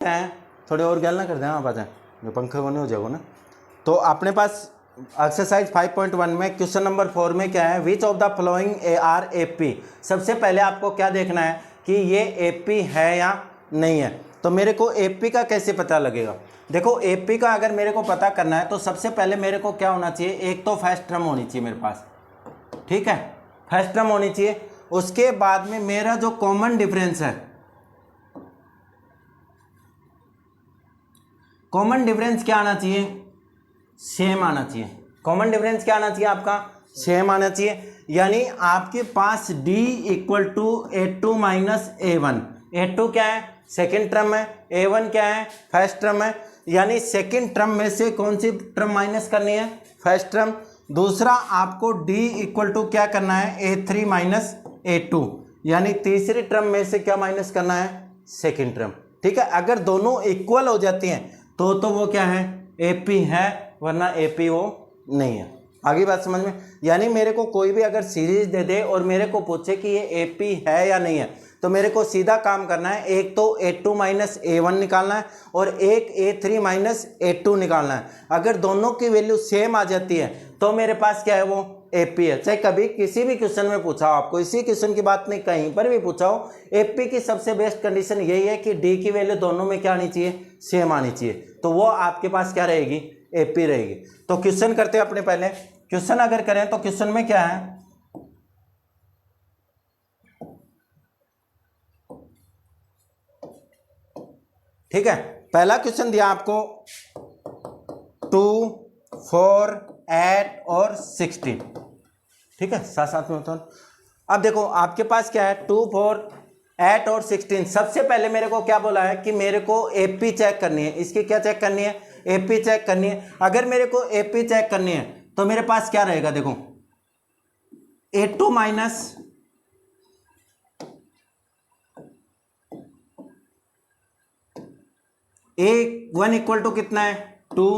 हैं थोड़े और गैल ना कर दें, आप आ जाए, जो पंखे बने हो जाएगा ना। तो अपने पास एक्सरसाइज 5.1 में क्वेश्चन नंबर 4 में क्या है, which of the following are AP. सबसे पहले आपको क्या देखना है कि ये एपी है या नहीं है। तो मेरे को एपी का कैसे पता लगेगा, देखो एपी का अगर मेरे को पता करना है तो सबसे पहले मेरे को क्या होना चाहिए, एक तो फर्स्ट टर्म होनी चाहिए मेरे पास, ठीक है, फर्स्ट टर्म होनी चाहिए। उसके बाद में मेरा जो कॉमन डिफरेंस है, कॉमन डिफरेंस क्या आना चाहिए, सेम आना चाहिए। कॉमन डिफरेंस क्या आना चाहिए आपका, सेम आना चाहिए। यानी आपके पास d equal to a2 minus a1। a2 क्या है, सेकेंड टर्म है, a1 क्या है, फर्स्ट टर्म है। यानी सेकेंड टर्म में से कौन सी टर्म माइनस करनी है, फर्स्ट टर्म। दूसरा आपको d इक्वल टू क्या करना है, a3 माइनस a2, यानी तीसरी टर्म में से क्या माइनस करना है, सेकेंड टर्म, ठीक है। अगर दोनों इक्वल हो जाती हैं तो वो क्या है, एपी है, वरना एपी वो नहीं है। आगे बात समझ में। यानी मेरे को कोई भी अगर सीरीज दे दे और मेरे को पूछे कि ये एपी है या नहीं है, तो मेरे को सीधा काम करना है, एक तो a2 माइनस a1 निकालना है और एक a3 माइनस a2 निकालना है। अगर दोनों की वैल्यू सेम आ जाती है तो मेरे पास क्या है, वो एपी है। चाहे कभी किसी भी क्वेश्चन में पूछा हो, आपको इसी क्वेश्चन की बात नहीं कहीं पर भी पूछा हो, एपी की सबसे बेस्ट कंडीशन यही है कि डी की वैल्यू दोनों में क्या आनी चाहिए, सेम आनी चाहिए। तो वो आपके पास क्या रहेगी, एपी रहेगी। तो क्वेश्चन करते हैं अपने पहले। क्वेश्चन अगर करें तो क्वेश्चन में क्या है, ठीक है, पहला क्वेश्चन दिया आपको 2, 4, 8 और 16, ठीक है, साथ साथ में होता है। अब देखो आपके पास क्या है, 2, 4, 8 और 16। सबसे पहले मेरे को क्या बोला है कि मेरे को एपी चेक करनी है। इसकी क्या चेक करनी है, एपी चेक करनी है। अगर मेरे को एपी चेक करनी है तो मेरे पास क्या रहेगा, देखो a2 minus a1 equal to कितना है, 2,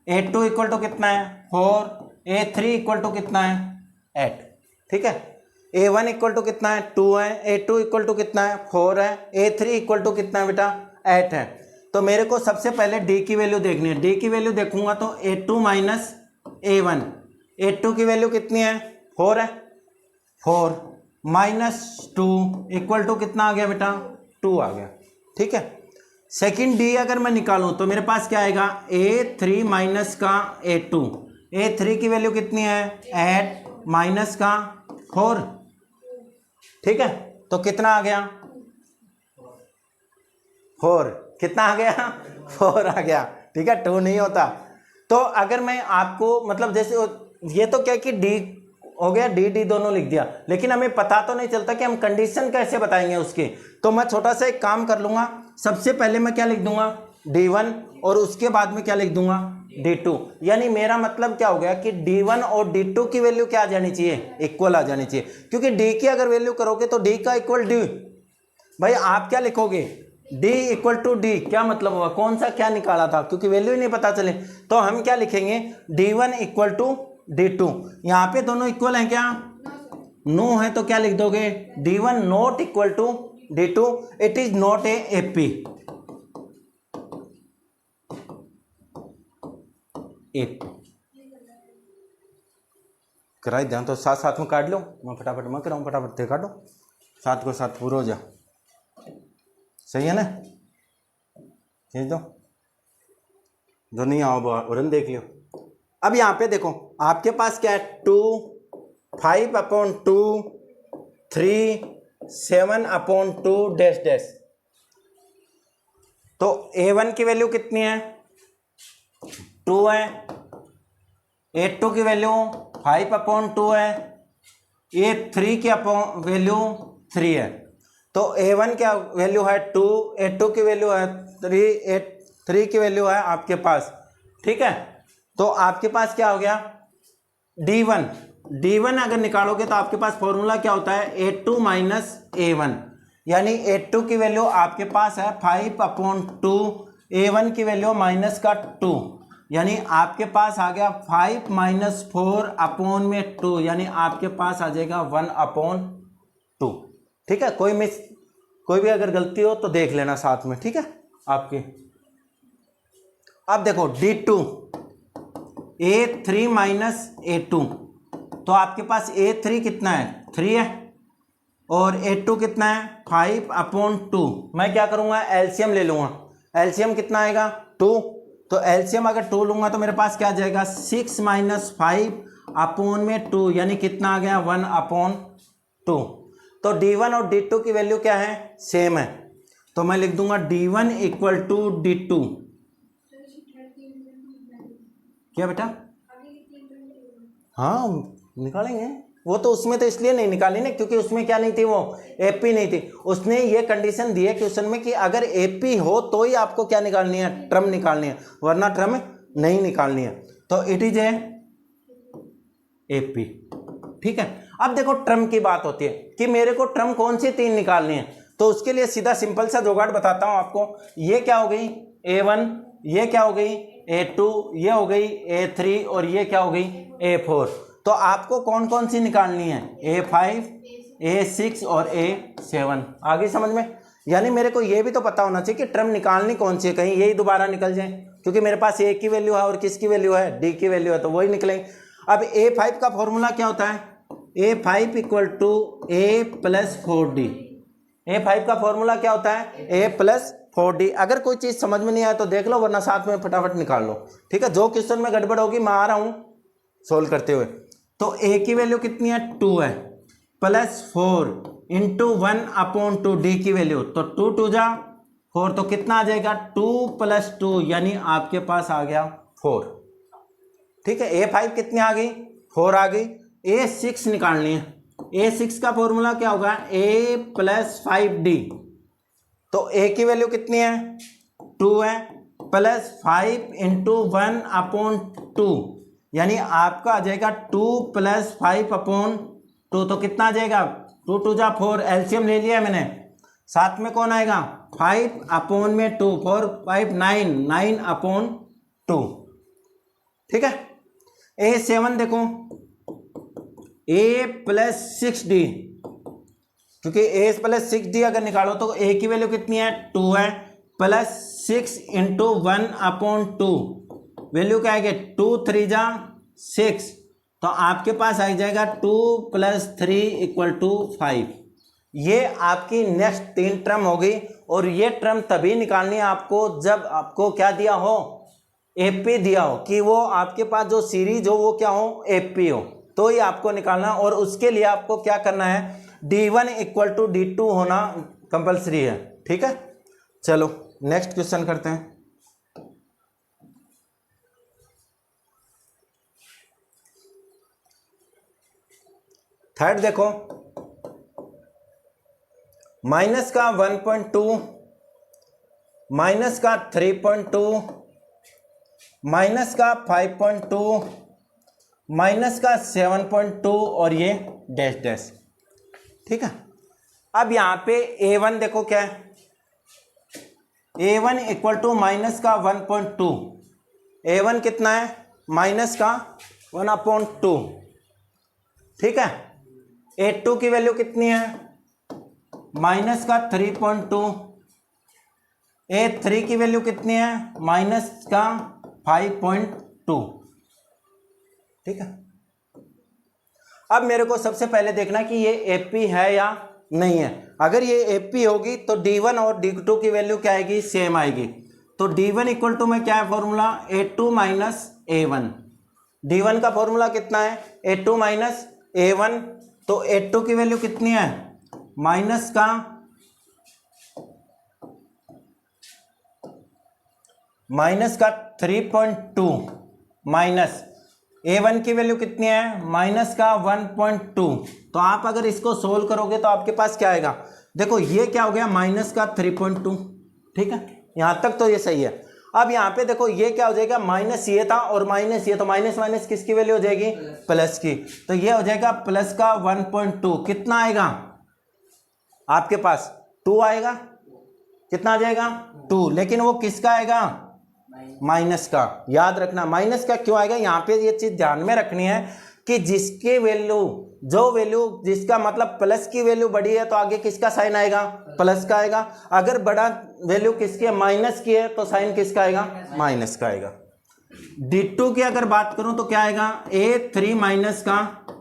a2 इक्वल टू कितना है, 4, a3 इक्वल टू कितना है, 8, ठीक है। a1 इक्वल टू कितना है, 2 है, a2 इक्वल टू कितना है, 4 है, a3 इक्वल टू कितना है बेटा, 8 है। तो मेरे को सबसे पहले d की वैल्यू देखनी है। d की वैल्यू देखूंगा तो a2 माइनस a1, a2 की वैल्यू कितनी है, 4 है, 4 माइनस 2 इक्वल टू कितना आ गया बेटा, 2 आ गया, ठीक है। सेकेंड डी अगर मैं निकालूं तो मेरे पास क्या आएगा, a3 माइनस का a2, a3 की वैल्यू कितनी है, 8 माइनस का 4, ठीक है। तो कितना आ गया, 4, कितना आ गया, 4 आ गया, ठीक है, 2 नहीं होता। तो अगर मैं आपको मतलब जैसे ये तो क्या कि डी हो गया, डी दोनों लिख दिया, लेकिन हमें पता तो नहीं चलता कि हम कंडीशन कैसे बताएंगे उसकी। तो मैं छोटा सा एक काम कर लूंगा, सबसे पहले मैं क्या लिख दूंगा, d1 और उसके बाद में क्या लिख दूंगा, d2। यानी मेरा मतलब क्या हो गया कि d1 और d2 की वैल्यू क्या आ जानी चाहिए, इक्वल आ जानी चाहिए। क्योंकि d की अगर वैल्यू करोगे तो d का इक्वल d, भाई आप क्या लिखोगे, d इक्वल टू d, क्या मतलब हुआ, कौन सा क्या निकाला था, क्योंकि वैल्यू ही नहीं पता चले। तो हम क्या लिखेंगे, d1 इक्वल टू d2। यहाँ पे दोनों इक्वल हैं क्या, नो है, तो क्या लिख दोगे, d1 not equal to d2, it is not a AP. कराई ध्यान, तो साथ साथ में काट लो, मैं फटाफट मैं कराऊँ, फटाफट से काटो, साथ को साथ पूरा हो जा, सही है ना, खींच दो, जो नहीं आओ वरन देख लियो। अब यहाँ पे देखो आपके पास क्या है, 2, 5/2, 3, 7/2 डैश डैश। तो a1 की वैल्यू कितनी है, 2 है, a2 की वैल्यू 5/2 है, a3 की वैल्यू 3 है। तो a1 क्या वैल्यू है 2, a2 की वैल्यू है 3, a3 की वैल्यू है आपके पास, ठीक है। तो आपके पास क्या हो गया, d1 अगर निकालोगे तो आपके पास फॉर्मूला क्या होता है, a2 माइनस a1, यानी a2 की वैल्यू आपके पास है 5/2, a1 की वैल्यू माइनस का 2, यानी आपके पास आ गया 5 माइनस 4/2, यानी आपके पास आ जाएगा 1/2, ठीक है। कोई भी अगर गलती हो तो देख लेना साथ में, ठीक है। आपके। अब देखो D2 A3 माइनस A2, तो आपके पास A3 कितना है 3 है और A2 कितना है 5/2। मैं क्या करूँगा एलसीएम ले लूँगा। एलसीएम कितना आएगा 2, तो एलसीएम अगर 2 लूँगा तो मेरे पास क्या आ जाएगा 6 - 5/2, यानी कितना आ गया 1/2। तो D1 और D2 की वैल्यू क्या है सेम है, तो मैं लिख दूंगा D1 = D2। क्या बेटा? हाँ निकालेंगे, वो तो उसमें तो इसलिए नहीं निकाली ना क्योंकि उसमें क्या नहीं थी, वो एपी नहीं थी। उसने ये कंडीशन दी है क्वेश्चन में कि अगर एपी हो तो ही आपको क्या निकालनी है, ट्रम निकालनी है, वरना ट्रम नहीं निकालनी है। तो इट इज एपी। ठीक है, अब देखो ट्रम की बात होती है कि मेरे को ट्रम कौन सी 3 निकालनी है, तो उसके लिए सीधा सिंपल सा जुगाड़ बताता हूं आपको। ये क्या हो गई A1, ये क्या हो गई A2, ये हो गई A3 और ये क्या हो गई A4। तो आपको कौन कौन सी निकालनी है A5, A6 और A7। आगे समझ में? यानी मेरे को ये भी तो पता होना चाहिए कि ट्रम निकालनी कौन सी है, कहीं यही दोबारा निकल जाए, क्योंकि मेरे पास A की वैल्यू है और किसकी वैल्यू है D की वैल्यू है, तो वही निकलेंगे। अब A5 का फॉर्मूला क्या होता है, A5 = A + 4D। A5 का फॉर्मूला क्या होता है A + 4D। अगर कोई चीज़ समझ में नहीं आए तो देख लो, वरना साथ में फटाफट निकाल लो। ठीक है, जो क्वेश्चन में गड़बड़ होगी मैं आ रहा हूँ सोल्व करते हुए। तो A की वैल्यू कितनी है 2 है, +4 × 1/2 D की वैल्यू, तो 2 × 2 = 4, तो कितना आ जाएगा 2 + 2, यानी आपके पास आ गया 4। ठीक है, A5 कितनी आ गई 4 आ गई। A6 निकालनी है, A6 का फॉर्मूला क्या होगा A + 5D। तो A की वैल्यू कितनी है 2 है, +5 × 1/2, यानी आपका आ जाएगा 2 + 5/2, तो कितना आ जाएगा 2 × 2 = 4। एलसीएम ले लिया मैंने, साथ में कौन आएगा 5/2, 4 5 9, 9/2। ठीक है, A7 देखो A + 6D, क्योंकि A + 6D अगर निकालो तो A की वैल्यू कितनी है 2 है, +6 × 1/2, वैल्यू क्या आएगी 2 3 = 6, तो आपके पास आ जाएगा 2 + 3 = 5। ये आपकी नेक्स्ट 3 टर्म होगी, और ये टर्म तभी निकालनी है आपको जब आपको क्या दिया हो एपी दिया हो, कि वो आपके पास जो सीरीज हो वो क्या हो एपी हो, तो ही आपको निकालना। और उसके लिए आपको क्या करना है D1 = D2 होना कंपलसरी है। ठीक है, चलो नेक्स्ट क्वेश्चन करते हैं। थर्ड देखो, माइनस का 1.2, माइनस का 3.2, माइनस का 5.2, माइनस का 7.2 और ये डैश डैश। ठीक है, अब यहां पे A1 देखो क्या है, A1 = माइनस का 1.2, A1 कितना है माइनस का 1/2। ठीक है, A2 की वैल्यू कितनी है माइनस का 3.2, A3 की वैल्यू कितनी है माइनस का 5.2। ठीक है, अब मेरे को सबसे पहले देखना कि ये एपी है या नहीं है। अगर ये एपी होगी तो D1 और D2 की वैल्यू क्या आएगी सेम आएगी। तो D1 = में क्या है फॉर्मूला A2 - A1। D1 का फॉर्मूला कितना है A2 - A1, तो A2 की वैल्यू कितनी है माइनस का माइनस का 3.2 माइनस A1 की वैल्यू कितनी है माइनस का 1.2। तो आप अगर इसको सोल्व करोगे तो आपके पास क्या आएगा, देखो ये क्या हो गया माइनस का 3.2। ठीक है, यहां तक तो ये सही है। अब यहाँ पे देखो ये क्या हो जाएगा माइनस ये था और माइनस ये, तो माइनस माइनस किसकी वैल्यू हो जाएगी प्लस की, तो ये हो जाएगा प्लस का 1.2। कितना आएगा आपके पास 2 आएगा, कितना आ जाएगा 2, लेकिन वो किसका आएगा माइनस का। याद रखना माइनस का क्यों आएगा, यहाँ पे ये चीज ध्यान में रखनी है कि जिसकी वैल्यू, जो वैल्यू जिसका मतलब प्लस की वैल्यू बड़ी है तो आगे किसका साइन आएगा, प्लस का आएगा। अगर बड़ा वैल्यू किसकी है, माइनस की है, तो साइन किसका आएगा, माइनस का आएगा। D2 की अगर बात करूं तो क्या आएगा, A3 माइनस का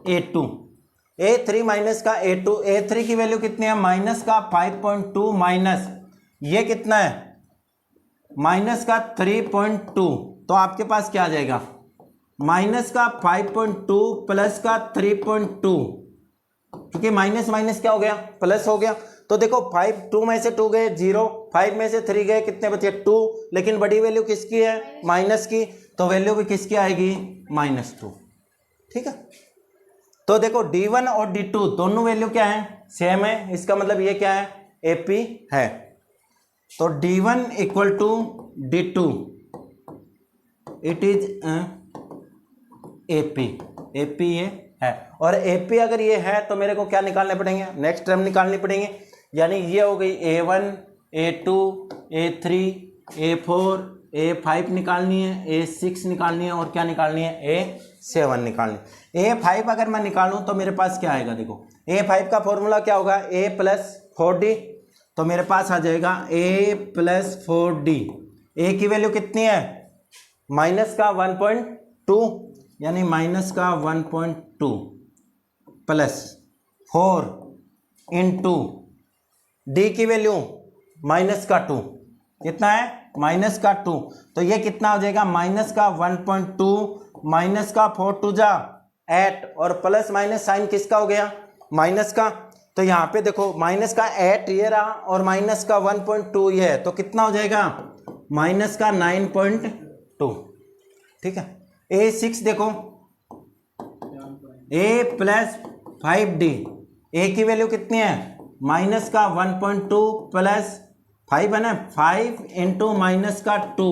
A2, A3 माइनस का A2, A3 की वैल्यू कितनी है, माइनस का 5.2 माइनस ये कितना है, माइनस का 3.2, तो आपके पास क्या आ जाएगा, माइनस का 5.2 प्लस का 3.2, क्योंकि माइनस माइनस क्या हो गया, प्लस हो गया। तो देखो 5 2 में से 2 गए 0, 5 में से 3 गए कितने बचे 2, लेकिन बड़ी वैल्यू किसकी है, माइनस की, तो वैल्यू भी किसकी आएगी, -2। ठीक है, तो देखो D1 और D2 दोनों वैल्यू क्या है, सेम है, इसका मतलब ये क्या है, AP है। तो D1 equal to D2 it is AP, AP ये है, और AP अगर ये है तो मेरे को क्या निकालने पड़ेंगे, नेक्स्ट टर्म निकालनी पड़ेंगे, यानी ये हो गई A1 A2 A3 A4 A5 निकालनी है, A6 निकालनी है, और क्या निकालनी है, A7 निकालनी है। A5 अगर मैं निकालूं तो मेरे पास क्या आएगा, देखो A5 का फॉर्मूला क्या होगा, A प्लस 4D, तो मेरे पास आ जाएगा A प्लस 4D। A की वैल्यू कितनी है, माइनस का 1.2, यानी माइनस का 1.2 प्लस 4 इंटू डी की वैल्यू माइनस का 2, कितना है, माइनस का 2, तो ये कितना हो जाएगा, माइनस का 1.2 माइनस का 4 टू जा 8, और प्लस माइनस साइन किसका हो गया, माइनस का। तो यहाँ पे देखो माइनस का 8 ये रहा और माइनस का 1.2 ये है, तो कितना हो जाएगा, माइनस का 9.2। ठीक है, A6 देखो, A प्लस 5D, A की वैल्यू कितनी है, माइनस का 1.2 प्लस 5 है ना, 5 इंटू माइनस का 2,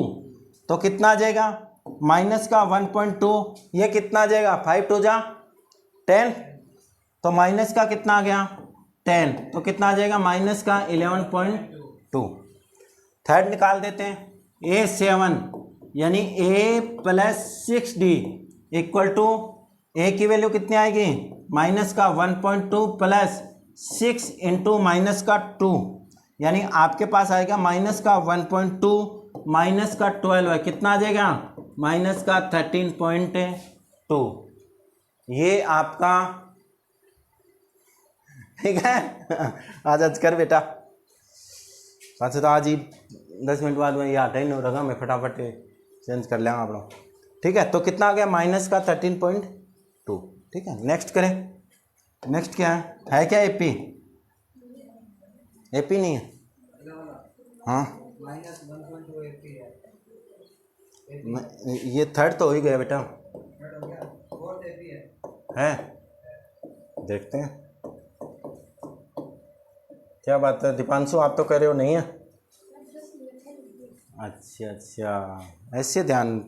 तो कितना आ जाएगा, माइनस का 1.2, ये कितना आ जाएगा, 5 टू जा 10, तो माइनस का कितना आ गया 10, तो कितना आ जाएगा, माइनस का 11.2। थर्ड निकाल देते हैं, A7 यानी A plus 6D equal to, A की वैल्यू कितनी आएगी, माइनस का 1.2 प्लस 6 इंटू माइनस का 2, यानी आपके पास आएगा माइनस का 1.2 माइनस का 12 है, कितना आ जाएगा, माइनस का 13.2। ये आपका, ठीक है आज कर बेटा, अच्छा तो आज ही 10 मिनट बाद में ये आता ही नहीं रहेगा, मैं फटाफट चेंज कर लेंगे आप लोग। ठीक है, तो कितना आ गया, माइनस का 13.2। ठीक है, नेक्स्ट करें, नेक्स्ट क्या है क्या, AP, AP नहीं है, हाँ -1.2 AP है, ये थर्ड तो हो ही गया बेटा, है, देखते हैं क्या बात है। दीपांशु आप तो कह रहे हो नहीं है, अच्छा, ऐसे ध्यान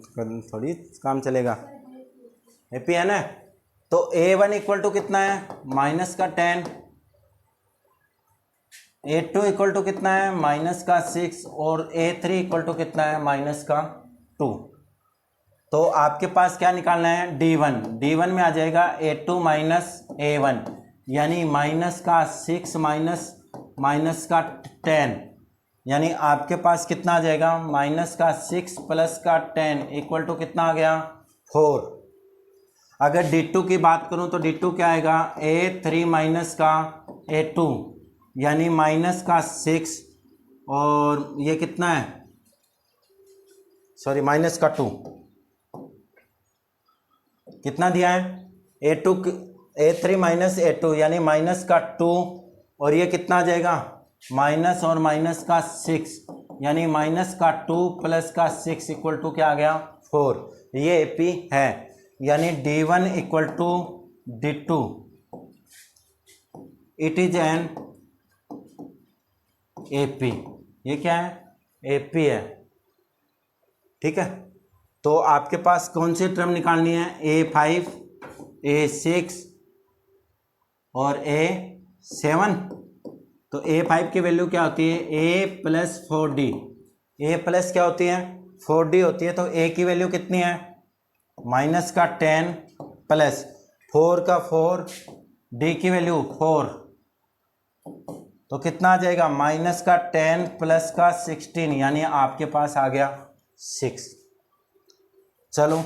थोड़ी काम चलेगा, AP है ना। तो A1 इक्वल टू कितना है, माइनस का 10, A2 इक्वल टू कितना है, माइनस का 6, और A3 इक्वल टू कितना है, माइनस का 2। तो आपके पास क्या निकालना है, D1 में आ जाएगा A2 माइनस A1, यानी माइनस का 6 माइनस का 10, यानी आपके पास कितना आ जाएगा, माइनस का 6 प्लस का 10 इक्वल टू कितना आ गया, 4। अगर D2 की बात करूं तो D2 क्या आएगा, A3 माइनस का A2, यानी माइनस का 6, और ये कितना है, सॉरी माइनस का 2, कितना दिया है, A3 माइनस A2 यानी माइनस का 2, और ये कितना आ जाएगा, माइनस और माइनस का 6, यानी माइनस का 2 प्लस का 6 इक्वल टू क्या आ गया, 4। ये AP है, यानी D1 equal to D2 it is an AP। ये क्या है, AP है। ठीक है, तो आपके पास कौन सी टर्म निकालनी है, A5 A6 और A7। तो A5 की वैल्यू क्या होती है, A plus 4D, A plus क्या होती है, 4D होती है। तो A की वैल्यू कितनी है, माइनस का 10 प्लस 4 का 4, डी की वैल्यू 4, तो कितना आ जाएगा माइनस का 10 प्लस का 16, यानी आपके पास आ गया 6। चलो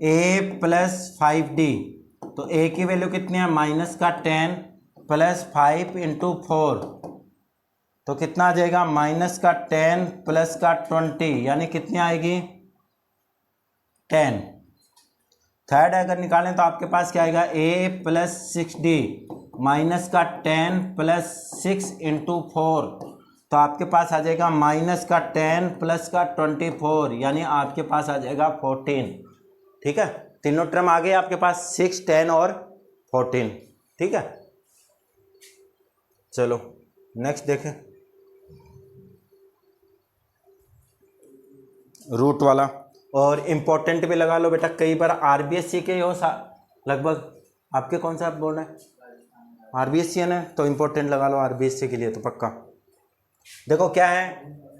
a प्लस 5d, तो a की वैल्यू कितनी है माइनस का 10 प्लस 5 इंटू 4, तो कितना आ जाएगा माइनस का 10 प्लस का 20, यानी कितनी आएगी 10। थर्ड अगर निकालें तो आपके पास क्या आएगा a प्लस 6d माइनस का 10 प्लस 6 इंटू 4, तो आपके पास आ जाएगा माइनस का 10 प्लस का 24, यानी आपके पास आ जाएगा 14। ठीक है, तीनों टर्म आ गए आपके पास 6, 10 और 14। ठीक है, चलो नेक्स्ट देखें रूट वाला, और इम्पोर्टेंट भी लगा लो बेटा, कई बार आरबीएससी के हो लगभग, आपके कौन सा आप बोल रहे हैं आरबीएससी है ना, तो इम्पोर्टेंट लगा लो आरबीएससी के लिए तो पक्का। देखो क्या है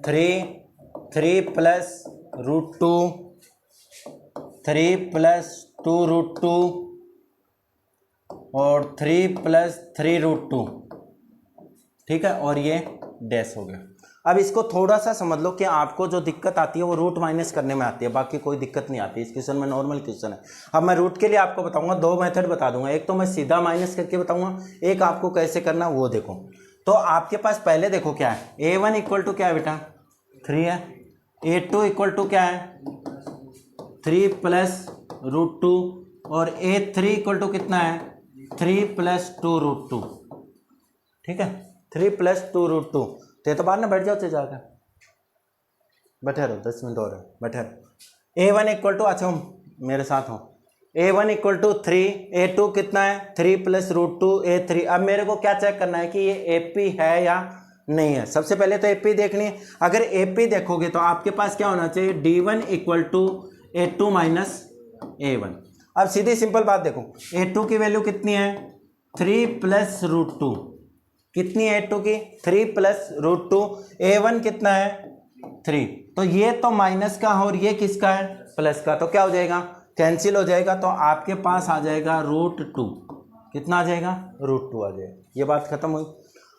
3 प्लस रूट 2, 3 प्लस 2 रूट 2 और 3 प्लस 3 रूट 2। ठीक है, और ये डैश हो गया। अब इसको थोड़ा सा समझ लो कि आपको जो दिक्कत आती है वो रूट माइनस करने में आती है, बाकी कोई दिक्कत नहीं आती। इस क्वेश्चन में नॉर्मल क्वेश्चन है। अब मैं रूट के लिए आपको बताऊंगा, दो मेथड बता दूंगा, एक तो मैं सीधा माइनस करके बताऊंगा, एक आपको कैसे करना वो देखो। तो आपके पास पहले देखो क्या है, a1 इक्वल टू क्या है बेटा 3 है, a2 इक्वल टू क्या है 3 प्लस रूट 2 और a3 इक्वल टू कितना है 3 प्लस 2 रूट 2। ठीक है, 3 प्लस 2 रूट 2। तो बाद में बैठ जाओ तो जाकर बैठे रहो 10 मिनट और बैठे रहो। a1 इक्वल टू, अच्छा मेरे साथ हो, a1 इक्वल टू 3, a2 कितना है 3 प्लस रूट 2, a3। अब मेरे को क्या चेक करना है कि ये AP है या नहीं है। सबसे पहले तो AP देखनी है। अगर AP देखोगे तो आपके पास क्या होना चाहिए D1 equal to A2 minus A1। अब सीधी सिंपल बात देखो, A2 की वैल्यू कितनी है 3 प्लस रूट 2, कितनी है A2 की 3 प्लस रूट 2, A1 कितना है 3, तो ये तो माइनस का और ये किसका है प्लस का, तो क्या हो जाएगा कैंसिल हो जाएगा, तो आपके पास आ जाएगा रूट 2। कितना आ जाएगा रूट 2 आ जाएगा। ये बात खत्म हुई।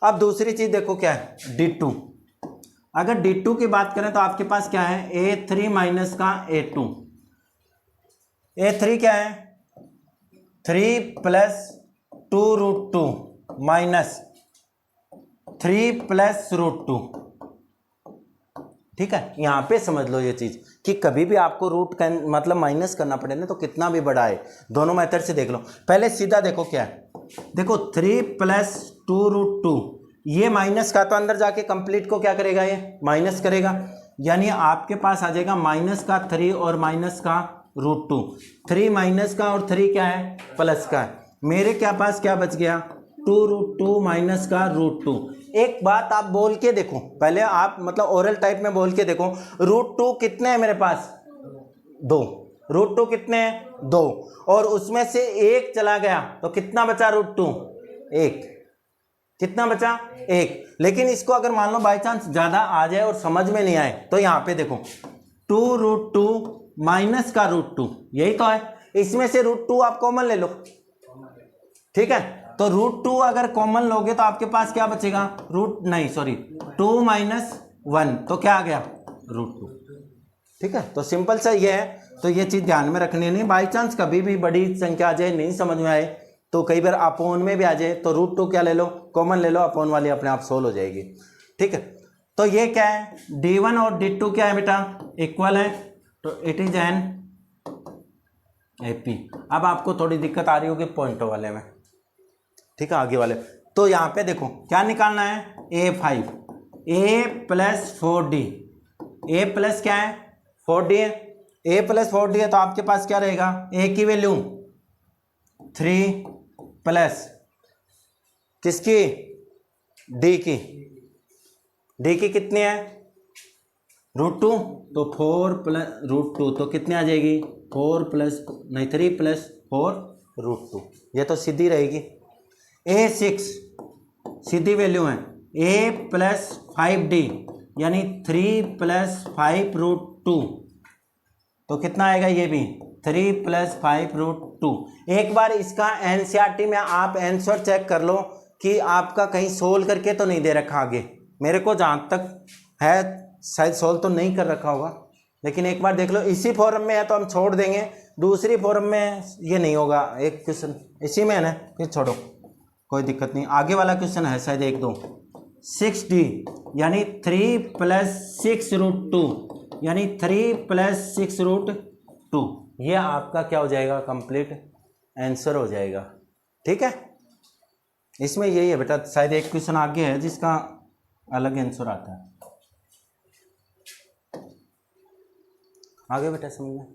अब दूसरी चीज देखो क्या है D2। अगर D2 की बात करें तो आपके पास क्या है A3 माइनस का A2। A3 क्या है 3 plus 2 root 2 minus 3 plus root 2। ठीक है, यहां पे समझ लो ये चीज कि कभी भी आपको रूट मतलब माइनस करना पड़े ना, तो कितना भी बड़ा है, दोनों मेथड से देख लो। पहले सीधा देखो क्या है, देखो 3 प्लस 2 रूट 2, ये माइनस का तो अंदर जाके कंप्लीट को क्या करेगा ये माइनस करेगा, यानी आपके पास आ जाएगा माइनस का 3 और माइनस का रूट 2। 3 माइनस का और 3 क्या है प्लस का है। मेरे क्या पास क्या बच गया 2 रूट 2 माइनस का रूट 2। एक बात आप बोल के देखो, पहले आप मतलब ओरल टाइप में बोल के देखो, रूट 2 कितने हैं मेरे पास 2, रूट 2 कितने हैं 2, और उसमें से एक चला गया तो कितना बचा रूट 2 1, कितना बचा 1। लेकिन इसको अगर मान लो बाई चांस ज्यादा आ जाए और समझ में नहीं आए तो यहाँ पे देखो 2 रूट 2 माइनस का रूट 2, यही तो है, इसमें से रूट 2 आप कॉमन ले लो। ठीक है, तो रूट 2 अगर कॉमन लोगे तो आपके पास क्या बचेगा 2 माइनस 1, तो क्या आ गया रूट 2। ठीक है, तो सिंपल सा ये है, तो ये चीज ध्यान में रखनी नहीं। बाई चांस कभी भी बड़ी संख्या आ जाए नहीं समझ में आए तो कई बार अपोन में भी आ जाए तो रूट 2 क्या ले लो कॉमन ले लो, अपोन वाली अपने आप सोल्व हो जाएगी। ठीक है, तो ये क्या है D1 और D2 क्या है बेटा इक्वल है, तो इट इज एन AP। अब आपको थोड़ी दिक्कत आ रही होगी पॉइंटों वाले में, ठीक है आगे वाले। तो यहाँ पे देखो क्या निकालना है A5, A plus 4D, A plus क्या है 4D है, A प्लस 4D है, तो आपके पास क्या रहेगा A की वैल्यू 3 प्लस किसकी D की कितनी है रूट 2, तो 4 प्लस रूट 2, तो कितनी आ जाएगी 4 प्लस नहीं 3 प्लस 4 रूट 2, ये तो सीधी रहेगी। A6 सीधी वैल्यू है A प्लस 5D, यानी 3 प्लस 5 रूट 2, तो कितना आएगा ये भी 3 + 5√2। एक बार इसका एनसीईआरटी में आप आंसर चेक कर लो कि आपका कहीं सोल्व करके तो नहीं दे रखा आगे। मेरे को जहाँ तक है शायद सोल्व तो नहीं कर रखा होगा, लेकिन एक बार देख लो। इसी फॉर्म में है तो हम छोड़ देंगे, दूसरी फॉर्म में ये नहीं होगा। एक क्वेश्चन इसी में है ना, फिर छोड़ो, कोई दिक्कत नहीं। आगे वाला क्वेश्चन है शायद 1-2 6D यानी 3 + 6√2 यानी 3 + 6√2। ये आपका क्या हो जाएगा, कंप्लीट आंसर हो जाएगा। ठीक है, इसमें यही है बेटा। शायद एक क्वेश्चन आगे है जिसका अलग आंसर आता है। आगे बेटा समझ में।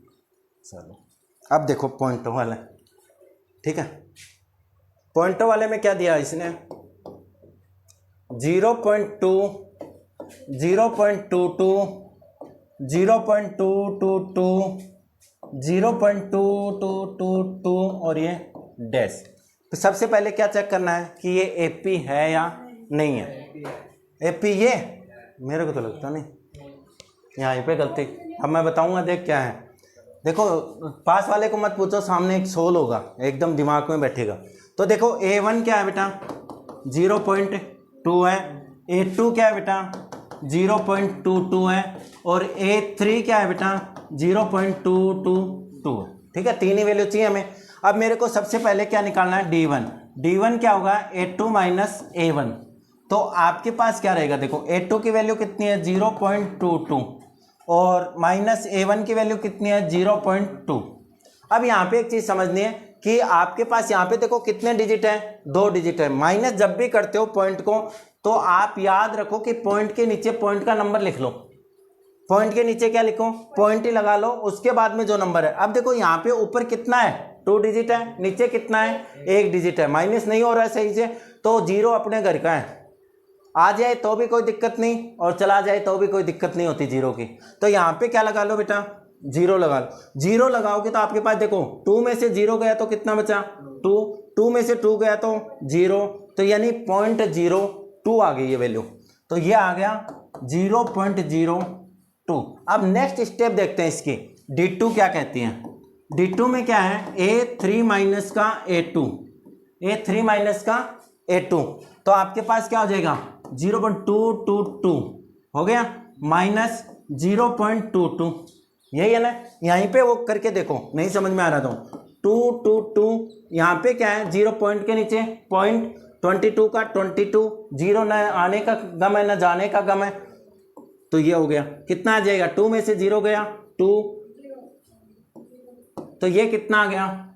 चलो अब देखो पॉइंटों वाले। ठीक है, पॉइंटों वाले में क्या दिया इसने 0.2 0.22 0.222 0.2222 और ये डैश। तो सबसे पहले क्या चेक करना है कि ये एपी है या नहीं है। एपी ये मेरे को तो लगता नहीं, यहाँ पे गलती। अब मैं बताऊंगा, देख क्या है। देखो पास वाले को मत पूछो, सामने एक सोल होगा एकदम दिमाग में बैठेगा। तो देखो A1 क्या है बेटा 0.2 है, A2 क्या है बेटा 0.22 है और A3 क्या है बेटा 0.222। ठीक है, तीन ही वैल्यू चाहिए हमें। अब मेरे को सबसे पहले क्या निकालना है D1। D1 क्या होगा A2 - A1। तो आपके पास क्या रहेगा, देखो A2 की वैल्यू कितनी है 0.22 और -A1 की वैल्यू कितनी है 0.2। अब यहाँ पे एक चीज समझनी है कि आपके पास यहाँ पे देखो कितने डिजिट है, 2 डिजिट है। माइनस जब भी करते हो पॉइंट को तो आप याद रखो कि पॉइंट के नीचे पॉइंट का नंबर लिख लो। पॉइंट के नीचे क्या लिखो, पॉइंट ही लगा लो, उसके बाद में जो नंबर है। अब देखो यहाँ पे ऊपर कितना है 2 डिजिट है, नीचे कितना है 1 डिजिट है। माइनस नहीं हो रहा है सही से, तो 0 अपने घर का है। आ जाए तो भी कोई दिक्कत नहीं और चला जाए तो भी कोई दिक्कत नहीं होती 0 की। तो यहाँ पे क्या लगा लो बेटा 0 लगा लो। 0 लगाओगे तो आपके पास देखो 2 में से 0 गया तो कितना बचा 2, 2 में से 2 गया तो 0, तो यानी 0.02 आ गई ये वैल्यू। तो ये आ गया 0.02। अब नेक्स्ट स्टेप देखते हैं इसकी, D2 क्या कहती है। D2 में क्या है A3 - का A2, A3 - का A2। तो आपके पास क्या हो जाएगा 0.222 हो गया -0.22। यही है ना, यहीं पे वो करके देखो, नहीं समझ में आ रहा तो 222 यहाँ पे क्या है 0 पॉइंट के नीचे पॉइंट 22 का 22, 0 न आने का गम है न जाने का गम है। तो ये हो गया, कितना आ जाएगा 2 में से 0 गया 2, तो ये कितना आ गया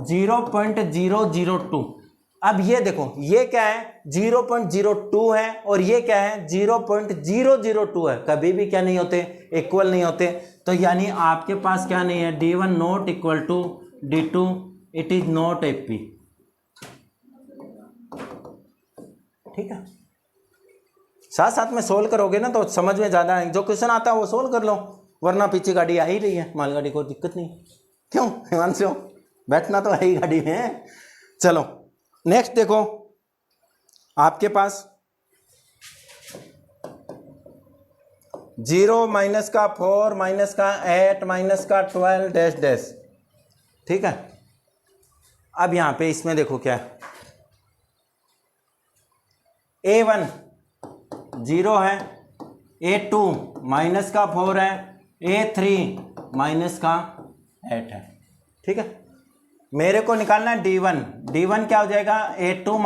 0.002। अब ये देखो ये क्या है 0.02 है और ये क्या है 0.002 है। कभी भी क्या नहीं होते, इक्वल नहीं होते। तो यानी आपके पास क्या नहीं है D1 not equal to D2, it is not AP। ठीक है, साथ साथ में सोल्व करोगे ना तो समझ में ज्यादा है। जो क्वेश्चन आता है वो सोल्व कर लो, वरना पीछे गाड़ी आ ही रही है, मालगाड़ी को दिक्कत नहीं। क्यों हिमांशु, बैठना तो है ही गाड़ी में। चलो नेक्स्ट देखो, आपके पास 0 - का 4 - का 8 - का 12 डैश डैश। ठीक है, अब यहां पे इसमें देखो क्या है A1 0 है, A2 - का 4 है, A3 - का 8 है। ठीक है, मेरे को निकालना है D1। D1 क्या हो जाएगा A2 -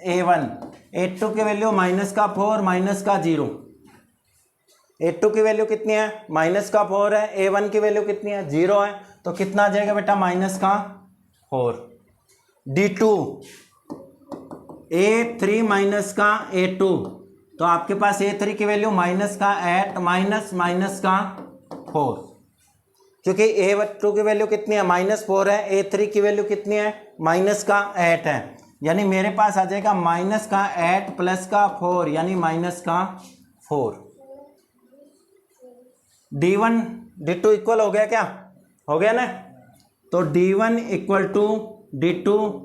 A1। A2 की वैल्यू माइनस का 4 - का 0। A2 की वैल्यू कितनी है -4 है, A1 की वैल्यू कितनी है 0 है। तो कितना आ जाएगा बेटा -4। D2 A3 - का A2, तो आपके पास A3 की वैल्यू -8 का -4, क्योंकि A2 की वैल्यू कितनी है -4 है, A3 की वैल्यू कितनी है -8 है। यानी मेरे पास आ जाएगा -8 + 4 यानी -4। D1 D2 इक्वल हो गया, क्या हो गया ना। तो D1 equal to D2,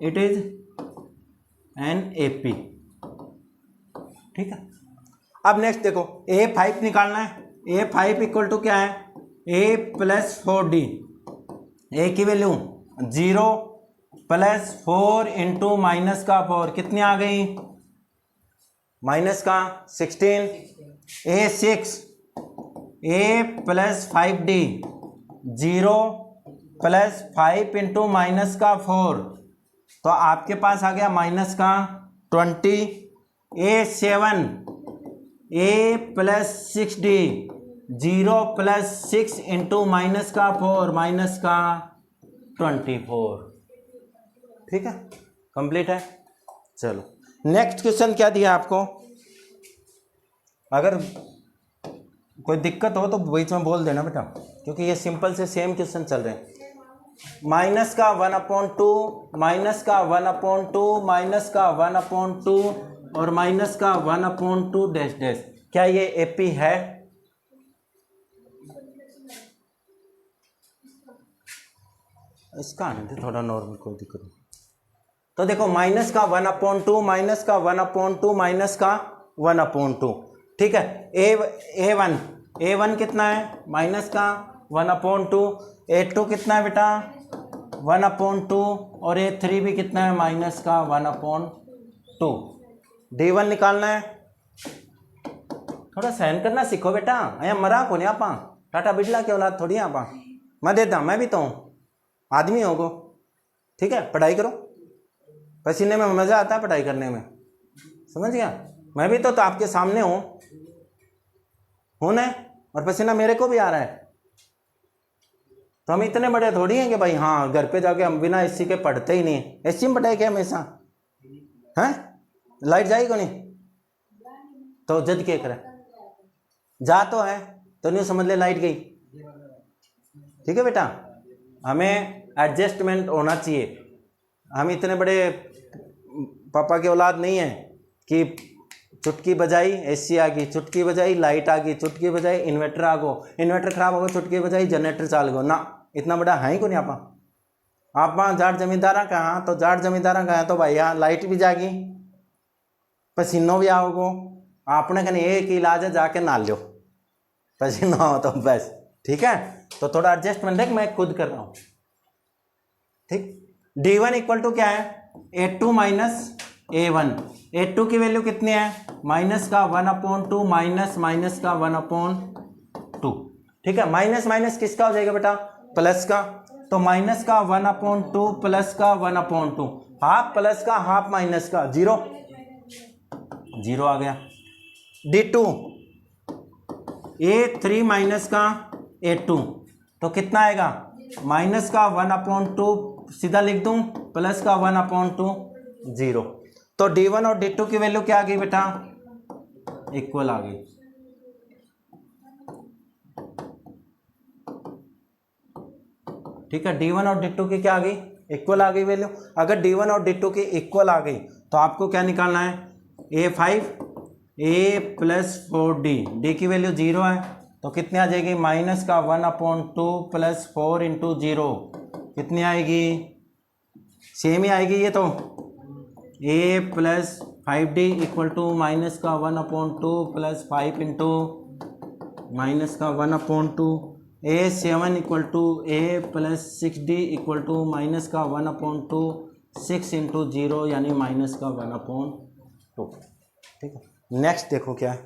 it is an AP। ठीक है, अब नेक्स्ट देखो A5 निकालना है। A5 इक्वल टू क्या है ए प्लस 4d, ए की वैल्यू 0 प्लस 4 इंटू माइनस का 4 कितनी आ गई, माइनस का 16, A 6, A plus 5d 0 plus 5 into minus का 4, तो आपके पास आ गया माइनस का 20, A 7, A plus 6d 0 plus 6 into minus का 4 माइनस का 24। ठीक है, कंप्लीट है। चलो नेक्स्ट क्वेश्चन क्या दिया आपको, अगर कोई दिक्कत हो तो बीच में बोल देना बेटा, क्योंकि ये सिंपल से सेम क्वेश्चन चल रहे हैं। माइनस का 1/2, माइनस का 1/2, माइनस का 1/2 और माइनस का 1/2 डैश डैश, क्या ये एपी है? इसका आने दे थोड़ा नॉर्मल, कोई दिक्कत नहीं। तो देखो माइनस का 1/2, माइनस का 1/2, माइनस का 1/2, ठीक है। ए वन कितना है, माइनस का 1/2, A2 कितना है बेटा 1/2 और A3 भी कितना है माइनस का 1/2। D1 निकालना है, थोड़ा सहन करना सीखो बेटा, अया मरा को नहीं आपा, टाटा बिरला के औलाद थोड़ी आपा, मैं देता, मैं भी तो हूँ आदमी होगो, ठीक है। पढ़ाई करो, पसीने में मज़ा आता है पढ़ाई करने में, समझ गया। मैं भी तो आपके सामने हूँ ना, और पसीना मेरे को भी आ रहा है, तो हम इतने बड़े थोड़ी हैं कि भाई हाँ घर पे जाके हम बिना एसी के पढ़ते ही नहीं, एसी में पढ़ाई के हमेशा हैं, लाइट जाएगी को नहीं तो जद के करे जा तो है, तो नहीं समझ ले लाइट गई, ठीक है बेटा। हमें एडजस्टमेंट होना चाहिए, हम इतने बड़े पापा के औलाद नहीं है कि चुटकी बजाई एसी आ गई, चुटकी बजाई लाइट आ गई, चुटकी बजाई इन्वर्टर आ गो, इन्वर्टर खराब हो गया चुटकी बजाई जनरेटर चाल गो ना, इतना बड़ा है ही को नहीं आप वहाँ जाट जमींदारा कहाँ, तो जाट जमींदारा कहाँ तो भाई यहाँ लाइट भी जाएगी पसीनो भी आओगो, आपने कहने एक ही इलाज है जाके नाल लो पसीना हो तो बस, ठीक है। तो थोड़ा एडजस्टमेंट देख, मैं खुद कर रहा हूँ, ठीक। D1 इक्वल टू क्या है A2 माइनस A1, A2 की वैल्यू कितनी है माइनस का 1/2 माइनस का 1/2, ठीक है। माइनस माइनस किसका हो जाएगा बेटा प्लस का, तो माइनस का 1/2 प्लस का 1/2, हाफ प्लस का हाफ माइनस का 0 आ गया। D2 A3 माइनस का A2, तो कितना आएगा माइनस का 1/2 सीधा लिख दूं प्लस का 1/2 0, तो D1 और D2 की वैल्यू क्या आ गई बेटा इक्वल आ गई, ठीक है। D1 और D2 की क्या आ गई इक्वल आ गई वैल्यू। अगर D1 और D2 की इक्वल आ गई तो आपको क्या निकालना है A5 A plus 4D, D की वैल्यू 0 है तो कितनी आ जाएगी माइनस का 1/2 प्लस 4 इंटू 0, कितनी आएगी सेम ही आएगी ये, तो A plus 5D equal to minus का 1/2 प्लस 5 इंटू माइनस का 1/2, A7 equal to A plus 6D equal to minus का 1/2 6 इंटू 0 यानी माइनस का 1/2, ठीक है। नेक्स्ट देखो क्या है,